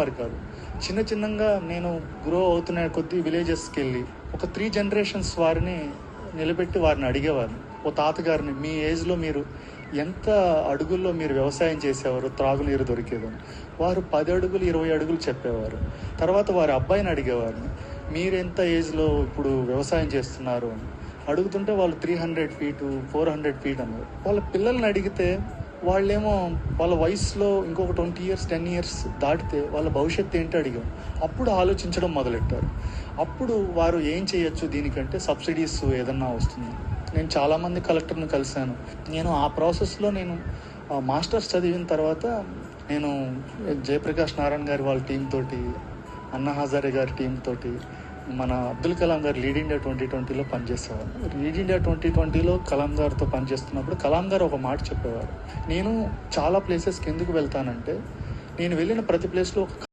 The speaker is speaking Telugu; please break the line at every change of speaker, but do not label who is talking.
అనుకునేవారు కాదు. చిన్నగా నేను గ్రో అవుతున్న కొద్దీ విలేజెస్కి వెళ్ళి ఒక 3 జనరేషన్స్ వారిని నిలబెట్టి వారిని అడిగేవారు. ఓ తాతగారిని, మీ ఏజ్లో మీరు ఎంత అడుగుల్లో మీరు వ్యవసాయం చేసేవారు, త్రాగునీరు దొరికేదని. వారు 10 అడుగులు 20 అడుగులు చెప్పేవారు. తర్వాత వారి అబ్బాయిని అడిగేవారు, మీరెంత ఏజ్లో ఇప్పుడు వ్యవసాయం చేస్తున్నారు అని. అడుగుతుంటే వాళ్ళు 300 ఫీటు 400 ఫీట్ అన్నారు. వాళ్ళ పిల్లల్ని అడిగితే వాళ్ళేమో వాళ్ళ వయసులో ఇంకొక 20 ఇయర్స్ 10 ఇయర్స్ దాటితే వాళ్ళ భవిష్యత్తు ఏంటి అడిగాం. అప్పుడు ఆలోచించడం మొదలెట్టారు. అప్పుడు వారు ఏం చేయొచ్చు దీనికంటే సబ్సిడీస్ ఏదన్నా వస్తుంది. నేను చాలామంది కలెక్టర్ని కలిశాను. నేను ఆ ప్రాసెస్లో నేను మాస్టర్స్ చదివిన తర్వాత నేను జయప్రకాష్ నారాయణ గారి వాళ్ళ టీం తోటి, అన్నా హజారే గారి టీం తోటి, మన అబ్దుల్ కలాం గారు లీడ్ ఇండియా 2020లో పనిచేసేవారు. లీడ్ ఇండియా 2020లో కలాం గారితో పనిచేస్తున్నప్పుడు కలాం గారు ఒక మాట చెప్పేవారు, నేను చాలా ప్లేసెస్కి ఎందుకు వెళ్తానంటే నేను వెళ్ళిన ప్రతి ప్లేస్లో